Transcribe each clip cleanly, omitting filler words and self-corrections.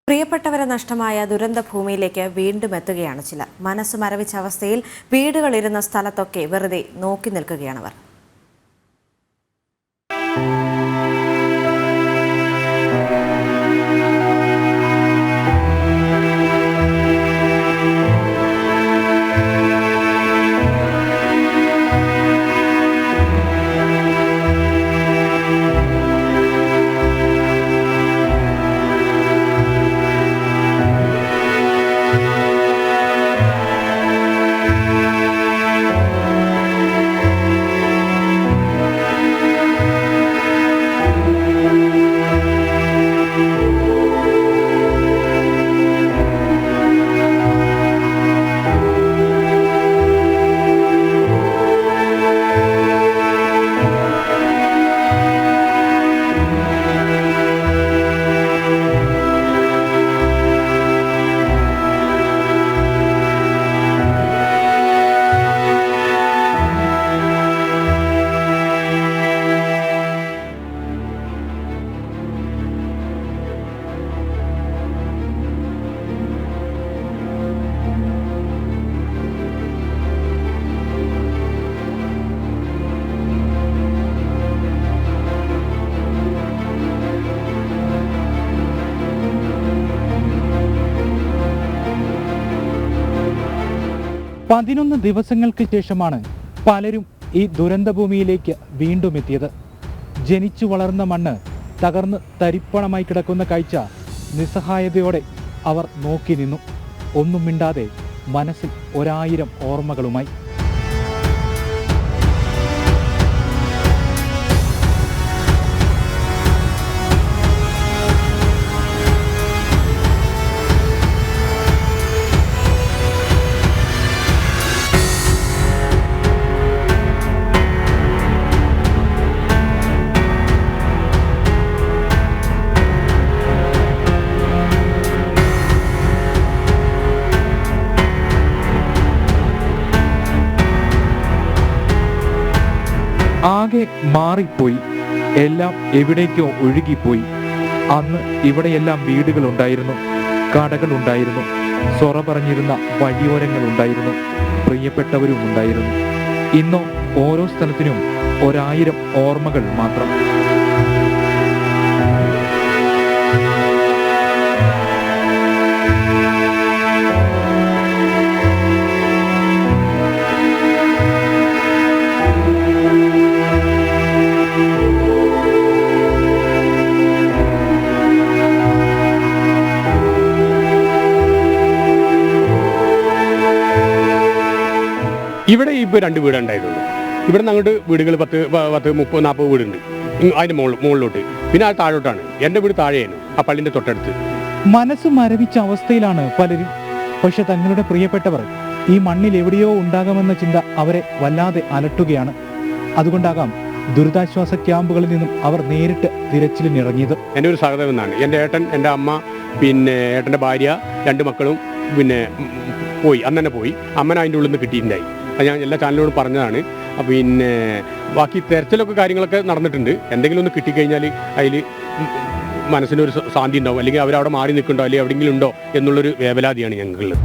പ്രിയപ്പെട്ടവരെ നഷ്ടമായ ദുരന്ത ഭൂമിയിലേക്ക് വീണ്ടും എത്തുകയാണ് ചിലർ. മനസ്സ് മരവിച്ച അവസ്ഥയിൽ വീടുകളിരുന്ന സ്ഥലത്തൊക്കെ വെറുതെ നോക്കി നിൽക്കുകയാണവർ. പതിനൊന്ന് ദിവസങ്ങൾക്ക് ശേഷമാണ് പലരും ഈ ദുരന്തഭൂമിയിലേക്ക് വീണ്ടും എത്തിയത്. ജനിച്ചു വളർന്ന മണ്ണ് തകർന്ന് തരിപ്പണമായി കിടക്കുന്ന കാഴ്ച നിസ്സഹായതയോടെ അവർ നോക്കി നിന്നു. ഒന്നും മിണ്ടാതെ മനസ്സിൽ 1000 ഓർമ്മകളുമായി. ആകെ മാറിപ്പോയി. എല്ലാം എവിടേക്കോ ഒഴുകിപ്പോയി. അന്ന് ഇവിടെയെല്ലാം വീടുകളുണ്ടായിരുന്നു, കടകളുണ്ടായിരുന്നു, സൊറ പറഞ്ഞിരുന്ന വഴിയോരങ്ങളുണ്ടായിരുന്നു, പ്രിയപ്പെട്ടവരും ഉണ്ടായിരുന്നു. ഇന്നോ ഓരോ സ്ഥലത്തിനും 1000 ഓർമ്മകൾ മാത്രം. ഇവിടെ ഇപ്പോൾ 2 വീടുണ്ടായിരുന്നുള്ളൂ. ഇവിടെ നിന്ന് അങ്ങോട്ട് വീടുകൾ 10, 30, 40 വീടുണ്ട്. അതിൻ്റെ മുകളിലോട്ട്, പിന്നെ അത് താഴോട്ടാണ്. എൻ്റെ വീട് താഴെയാണ്, ആ പള്ളിൻ്റെ തൊട്ടടുത്ത്. മനസ്സ് മരവിച്ച അവസ്ഥയിലാണ് പലരും. പക്ഷെ തങ്ങളുടെ പ്രിയപ്പെട്ടവർ ഈ മണ്ണിൽ എവിടെയോ ഉണ്ടാകാമെന്ന ചിന്ത അവരെ വല്ലാതെ അലട്ടുകയാണ്. അതുകൊണ്ടാകാം ദുരിതാശ്വാസ ക്യാമ്പുകളിൽ നിന്നും അവർ നേരിട്ട് തിരച്ചിലിനിറങ്ങിയത്. എൻ്റെ ഒരു സഹോദരൻ എന്നാണ്. എൻ്റെ ഏട്ടൻ, എൻ്റെ അമ്മ, പിന്നെ ഏട്ടൻ്റെ ഭാര്യ, 2 മക്കളും പിന്നെ പോയി. അന്ന് തന്നെ പോയി. അമ്മനെ അതിൻ്റെ ഉള്ളിൽ നിന്ന് കിട്ടിയിട്ടുണ്ടായി. അത് ഞാൻ എല്ലാ ചാനലിനോടും പറഞ്ഞതാണ്. പിന്നെ ബാക്കി തെരച്ചിലൊക്കെ കാര്യങ്ങളൊക്കെ നടന്നിട്ടുണ്ട്. എന്തെങ്കിലും ഒന്ന് കിട്ടിക്കഴിഞ്ഞാൽ അതിൽ മനസ്സിനൊരു ശാന്തി ഉണ്ടാവും, അല്ലെങ്കിൽ അവരവിടെ മാറി നിൽക്കുന്നുണ്ടോ, അല്ലെങ്കിൽ എവിടെയെങ്കിലും ഉണ്ടോ എന്നുള്ളൊരു വേവലാതിയാണ് ഞങ്ങൾക്കുള്ളത്.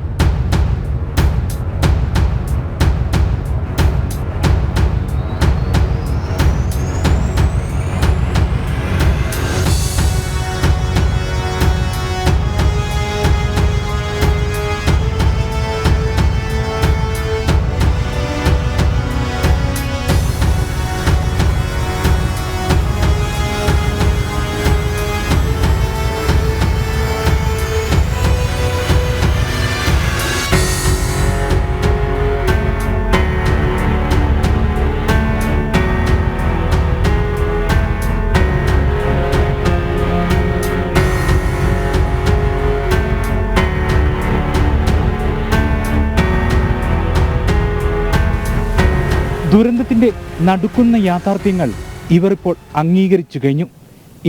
ദുരന്തത്തിന്റെ നടുക്കുന്ന യാഥാർത്ഥ്യങ്ങൾ ഇവർ ഇപ്പോൾ അംഗീകരിച്ചു കഴിഞ്ഞു.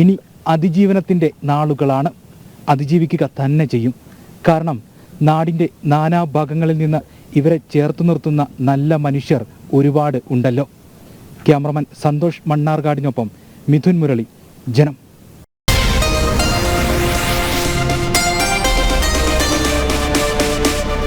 ഇനി അതിജീവനത്തിന്റെ നാളുകളാണ്. അതിജീവിക്കുക തന്നെ ചെയ്യും. കാരണം നാടിന്റെ നാനാഭാഗങ്ങളിൽ നിന്ന് ഇവരെ ചേർത്തു നിർത്തുന്ന നല്ല മനുഷ്യർ ഒരുപാട് ഉണ്ടല്ലോ. ക്യാമറമാൻ സന്തോഷ് മണ്ണാർകാടിനൊപ്പം മിഥുൻ മുരളി, ജനം.